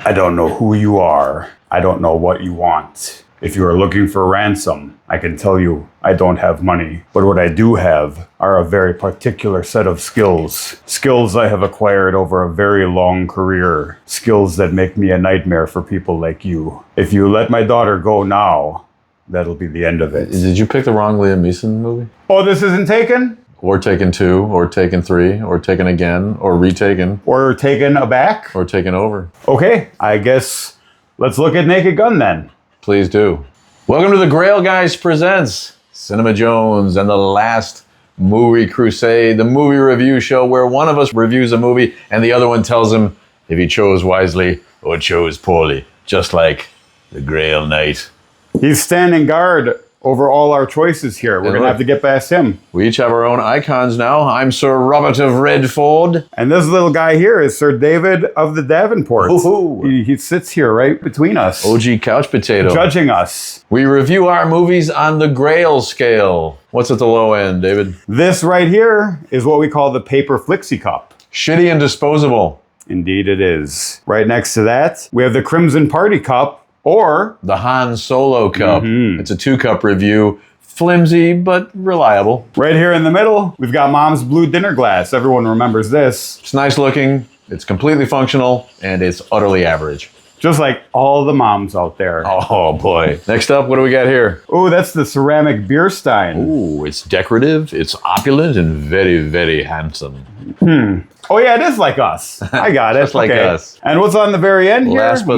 I don't know who you are. I don't know what you want. If you are looking for ransom, I can tell you I don't have money. But what I do have are a very particular set of skills. Skills I have acquired over a very long career. Skills that make me a nightmare for people like you. If you let my daughter go now, that'll be the end of it. Did you pick the wrong Liam Neeson movie? Oh, this isn't Taken? Or Taken 2, or Taken 3, or Taken Again, or Retaken. Or Taken Aback? Or Taken Over. Okay, I guess let's look at Naked Gun then. Please do. Welcome to the Grail Guys presents Cinema Jones and the Last Movie Crusade, the movie review show where one of us reviews a movie and the other one tells him if he chose wisely or chose poorly, just like the Grail Knight. He's standing guard over all our choices here. We're going to have to get past him. We each have our own icons now. I'm Sir Robert of Redford. And this little guy here is Sir David of the Davenport. He sits here right between us. OG couch potato. Judging us. We review our movies on the Grail Scale. What's at the low end, David? This right here is what we call the paper Flixie cup. Shitty and disposable. Indeed it is. Right next to that, we have the Crimson Party cup. Or the Han Solo cup. It's a 2-cup review. Flimsy, but reliable. Right here in the middle, we've got Mom's blue dinner glass. Everyone remembers this. It's nice looking, it's completely functional, and it's utterly average. Just like all the moms out there. Oh boy. Next up, what do we got here? Oh, that's the ceramic beer stein. Ooh, it's decorative, it's opulent, and very, very handsome. Oh yeah, it is like us. I got it. Just like us. And what's on the very end here? Last but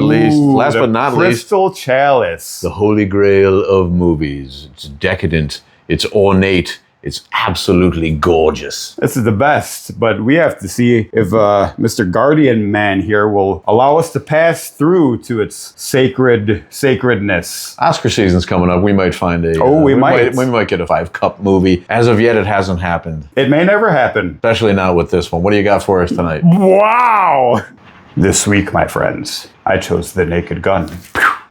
not least, Crystal Chalice. The Holy Grail of movies. It's decadent, it's ornate, it's absolutely gorgeous. This is the best, but we have to see if Mr. Guardian Man here will allow us to pass through to its sacredness. Oscar season's coming up. We might find a... we might get a 5-cup movie. As of yet, it hasn't happened. It may never happen. Especially not with this one. What do you got for us tonight? Wow! This week, my friends, I chose the Naked Gun.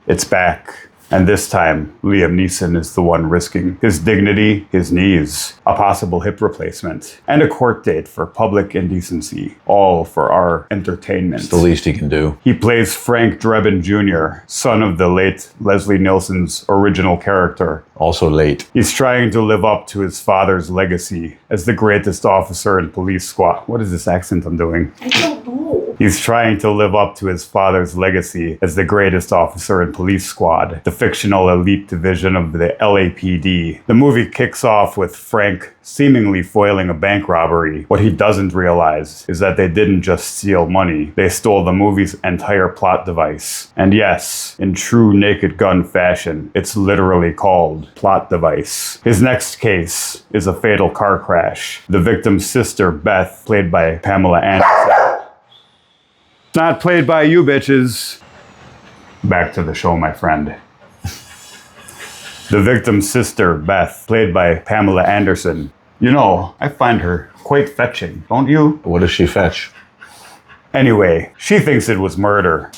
It's back. And this time, Liam Neeson is the one risking his dignity, his knees, a possible hip replacement, and a court date for public indecency, all for our entertainment. It's the least he can do. He plays Frank Drebin Jr., son of the late Leslie Nielsen's original character. Also late. He's trying to live up to his father's legacy as the greatest officer in police squad. What is this accent I'm doing? I don't know. He's trying to live up to his father's legacy as the greatest officer in Police Squad, the fictional elite division of the LAPD. The movie kicks off with Frank seemingly foiling a bank robbery. What he doesn't realize is that they didn't just steal money, they stole the movie's entire plot device. And yes, in true Naked Gun fashion, it's literally called plot device. His next case is a fatal car crash. The victim's sister, Beth, played by Pamela Anderson. Not played by you bitches. Back to the show, my friend. The victim's sister, Beth, played by Pamela Anderson. You know, I find her quite fetching, don't you? What does she fetch? Anyway, she thinks it was murder.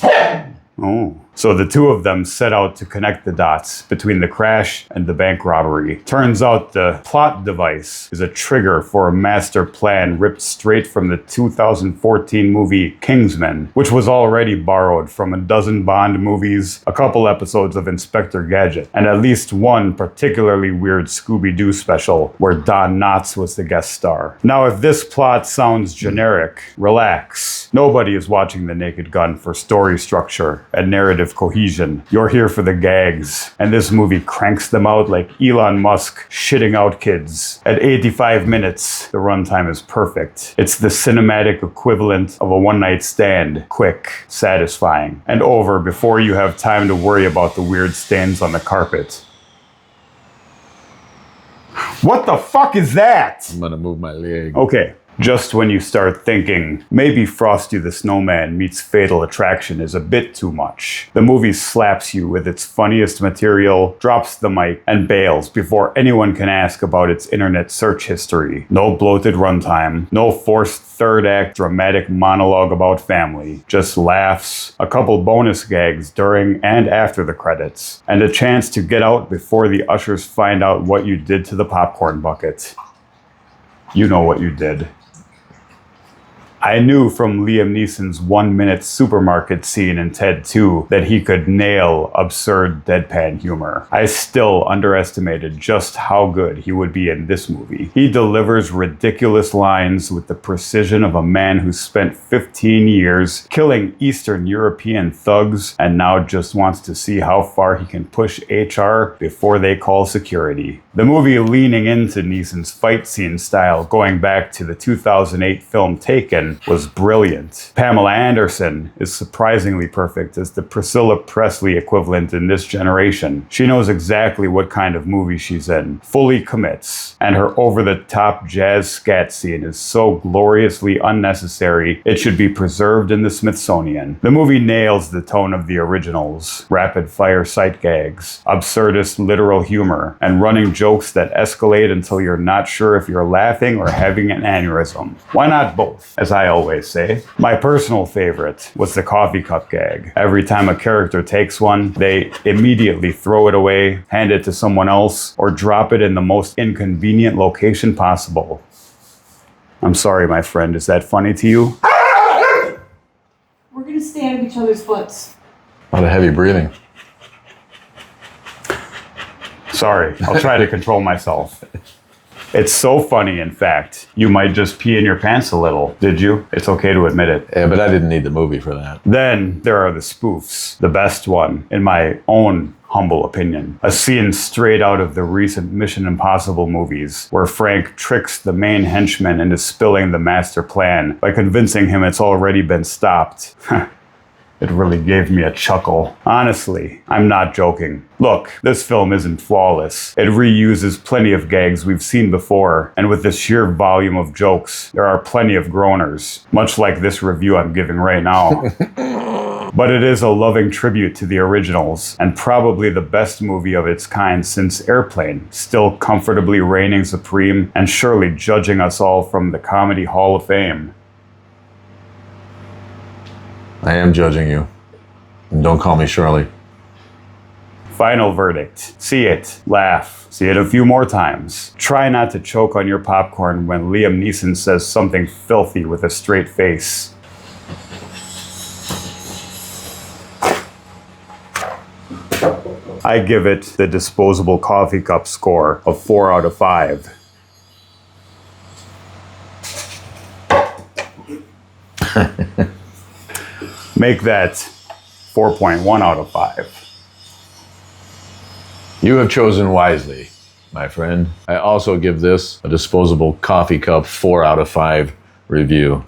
Oh. So the two of them set out to connect the dots between the crash and the bank robbery. Turns out the plot device is a trigger for a master plan ripped straight from the 2014 movie Kingsman, which was already borrowed from a dozen Bond movies, a couple episodes of Inspector Gadget, and at least one particularly weird Scooby-Doo special where Don Knotts was the guest star. Now, if this plot sounds generic, relax. Nobody is watching The Naked Gun for story structure and narrative cohesion. You're here for the gags, and this movie cranks them out like Elon Musk shitting out kids. At 85 minutes, the runtime is perfect. It's the cinematic equivalent of a one-night stand. Quick, satisfying, and over before you have time to worry about the weird stains on the carpet. What the fuck is that? I'm gonna move my leg. Okay. Just when you start thinking, maybe Frosty the Snowman meets Fatal Attraction is a bit too much, the movie slaps you with its funniest material, drops the mic, and bails before anyone can ask about its internet search history. No bloated runtime, no forced third act dramatic monologue about family, just laughs, a couple bonus gags during and after the credits, and a chance to get out before the ushers find out what you did to the popcorn bucket. You know what you did. I knew from Liam Neeson's 1-minute supermarket scene in Ted 2 that he could nail absurd deadpan humor. I still underestimated just how good he would be in this movie. He delivers ridiculous lines with the precision of a man who spent 15 years killing Eastern European thugs and now just wants to see how far he can push HR before they call security. The movie leaning into Neeson's fight scene style going back to the 2008 film Taken was brilliant. Pamela Anderson is surprisingly perfect as the Priscilla Presley equivalent in this generation. She knows exactly what kind of movie she's in, fully commits, and her over-the-top jazz scat scene is so gloriously unnecessary it should be preserved in the Smithsonian. The movie nails the tone of the originals, rapid-fire sight gags, absurdist literal humor, and running jokes that escalate until you're not sure if you're laughing or having an aneurysm. Why not both, as I always say? My personal favorite was the coffee cup gag. Every time a character takes one, they immediately throw it away, hand it to someone else, or drop it in the most inconvenient location possible. I'm sorry, my friend, is that funny to you? We're gonna stand at each other's foots. A lot of heavy breathing. Sorry, I'll try to control myself. It's so funny, in fact. You might just pee in your pants a little, did you? It's okay to admit it. Yeah, but I didn't need the movie for that. Then there are the spoofs. The best one, in my own humble opinion. A scene straight out of the recent Mission Impossible movies, where Frank tricks the main henchman into spilling the master plan by convincing him it's already been stopped. It really gave me a chuckle. Honestly, I'm not joking. Look, this film isn't flawless. It reuses plenty of gags we've seen before, and with the sheer volume of jokes, there are plenty of groaners, much like this review I'm giving right now. But it is a loving tribute to the originals, and probably the best movie of its kind since Airplane, still comfortably reigning supreme and surely judging us all from the Comedy Hall of Fame. I am judging you. And don't call me Shirley. Final verdict. See it. Laugh. See it a few more times. Try not to choke on your popcorn when Liam Neeson says something filthy with a straight face. I give it the disposable coffee cup score of 4 out of 5. Make that 4.1 out of 5. You have chosen wisely, my friend. I also give this a disposable coffee cup 4 out of 5 review.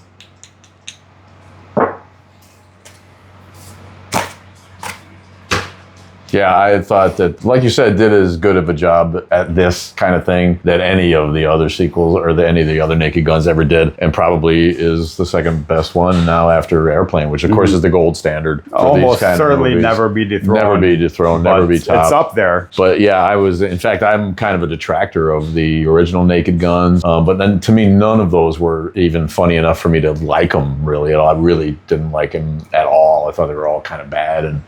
Yeah, I thought that, like you said, did as good of a job at this kind of thing that any of the other sequels or any of the other Naked Guns ever did, and probably is the second best one now after Airplane, which of course is the gold standard for Almost these kind certainly of movies. never be dethroned. Never be dethroned, never be topped. It's up there. But yeah, in fact, I'm kind of a detractor of the original Naked Guns. But then to me, none of those were even funny enough for me to like them really at all. I really didn't like them at all. I thought they were all kind of bad and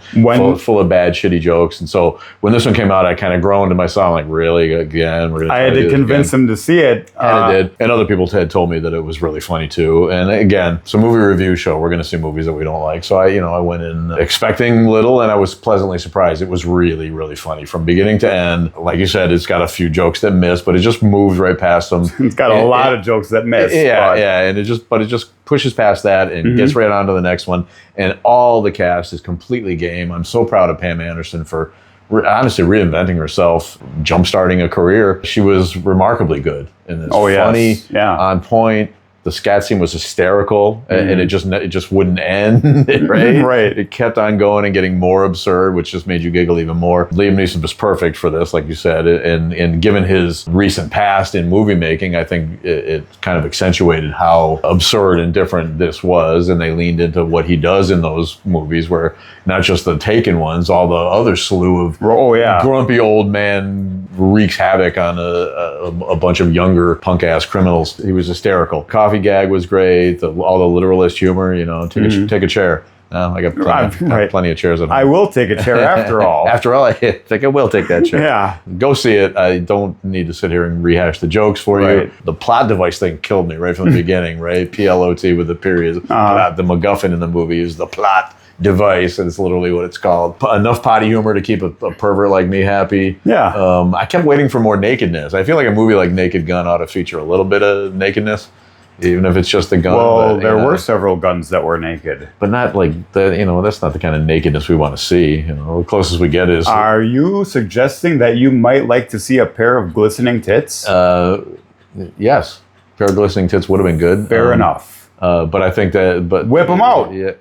full of bad, shitty jokes. And so when this one came out, I kind of groaned to myself, like, really, again? We're gonna I had to convince him to see it. And I did. And other people had told me that it was really funny too. And again, it's a movie review show. We're going to see movies that we don't like. So I went in expecting little, and I was pleasantly surprised. It was really, really funny from beginning to end. Like you said, it's got a few jokes that miss, but it just moves right past them. It's got a lot of jokes that miss. Yeah, and it just pushes past that and gets right on to the next one. And all the cast is completely game. I'm so proud of Pam Anderson for honestly reinventing herself, jump-starting a career. She was remarkably good in this. Funny, on point. The scat scene was hysterical, and it just wouldn't end, right? Right. It kept on going and getting more absurd, which just made you giggle even more. Liam Neeson was perfect for this, like you said, and given his recent past in movie making, I think it kind of accentuated how absurd and different this was, and they leaned into what he does in those movies, where not just the Taken ones, all the other slew of grumpy old man wreaks havoc on a bunch of younger punk-ass criminals. He was hysterical. Coffee gag was great. All the literalist humor, take a chair. No, I got plenty of chairs at home. I will take a chair after all. After all, I think I will take that chair. Yeah. Go see it. I don't need to sit here and rehash the jokes for you. The plot device thing killed me right from the beginning, right? PLOT with the period. The MacGuffin in the movie is the plot device, and it's literally what it's called. Enough potty humor to keep a pervert like me happy. Yeah. I kept waiting for more nakedness. I feel like a movie like Naked Gun ought to feature a little bit of nakedness, even if it's just a gun. Well, there were several guns that were naked. But not like, that's not the kind of nakedness we want to see. The closest we get is... Are you suggesting that you might like to see a pair of glistening tits? Yes. A pair of glistening tits would have been good. Fair enough. But I think that... Whip them out. Yeah.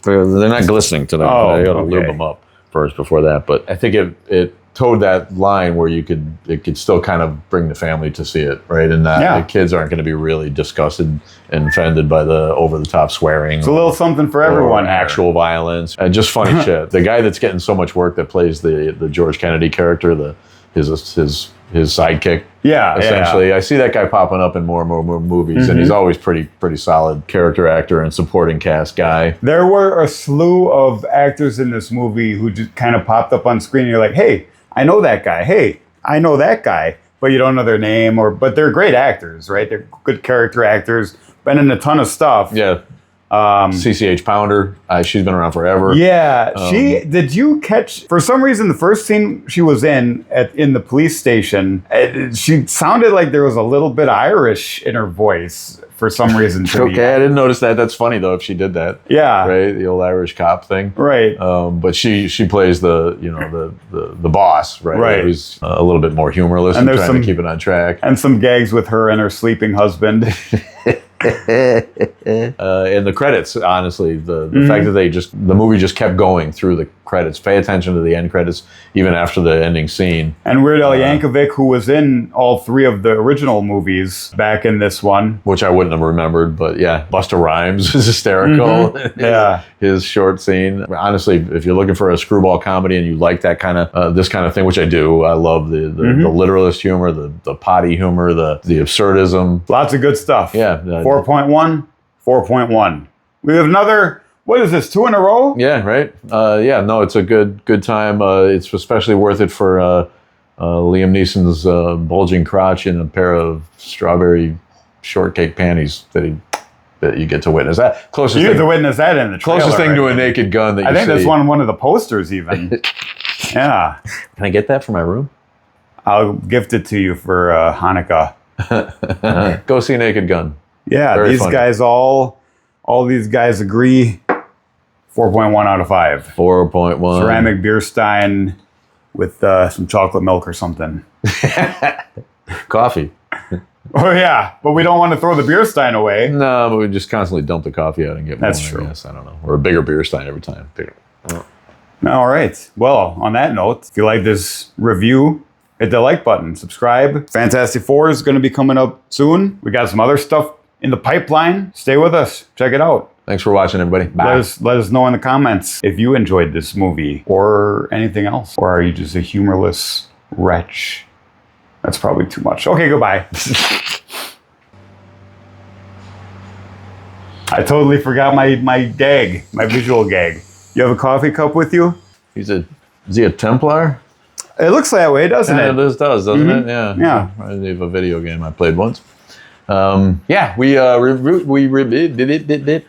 They're not glistening today. Oh, I got to lube them up first before that. But I think it towed that line where it could still kind of bring the family to see it, right? And the kids aren't going to be really disgusted and offended by the over-the-top swearing. It's a little something for everyone. Actual violence. Just funny shit. The guy that's getting so much work that plays the George Kennedy character, his sidekick. Yeah, essentially. Yeah. I see that guy popping up in more and more movies, and he's always pretty solid character actor and supporting cast guy. There were a slew of actors in this movie who just kind of popped up on screen. And you're like, hey, I know that guy. Hey, I know that guy. But you don't know their name, but they're great actors, right? They're good character actors. Been in a ton of stuff. Yeah. CCH Pounder. She's been around forever. Yeah. Did you catch, for some reason, the first scene she was in the police station, she sounded like there was a little bit Irish in her voice for some reason. Okay, I didn't notice that. That's funny though if she did that. Yeah. Right, the old Irish cop thing. Right. But she plays the boss, right? Right. Who's a little bit more humorless and trying to keep it on track. And some gags with her and her sleeping husband. In the credits, honestly, the fact that the movie just kept going through the credits. Pay attention to the end credits, even after the ending scene. And Weird Al Yankovic, who was in all three of the original movies, back in this one, which I wouldn't have remembered, but yeah, Busta Rhymes is hysterical. Yeah, his short scene. Honestly, if you're looking for a screwball comedy and you like that kind of this kind of thing, which I do, I love the literalist humor, the potty humor, the absurdism. Lots of good stuff. Yeah. 4.1, 4.1. We have another. What is this, 2 in a row? Yeah, right. No, it's a good time. It's especially worth it for Liam Neeson's bulging crotch and a pair of strawberry shortcake panties that you get to witness. That closest. You get to witness that in the trailer. Closest thing to a naked gun that you see. I think that's one of the posters even. Yeah. Can I get that for my room? I'll gift it to you for Hanukkah. Go see Naked Gun. Yeah, Very these funny. guys all these guys agree. 4.1 out of 5. 4.1. Ceramic beer stein with some chocolate milk or something. Coffee. Oh yeah, but we don't want to throw the beer stein away. No, but we just constantly dump the coffee out and get more. That's true. I guess. I don't know. Or a bigger beer stein every time. Bigger. All right. Well, on that note, if you like this review, hit the like button, subscribe. Fantastic Four is going to be coming up soon. We got some other stuff in the pipeline. Stay with us. Check it out. Thanks for watching, everybody. Bye. Let us know in the comments if you enjoyed this movie or anything else. Or are you just a humorless wretch? That's probably too much. Okay, goodbye. I totally forgot my gag, my visual gag. You have a coffee cup with you? Is he a Templar? It looks that way, doesn't it? It doesn't it? Yeah. Yeah. I have a video game I played once. Yeah, we rebooted.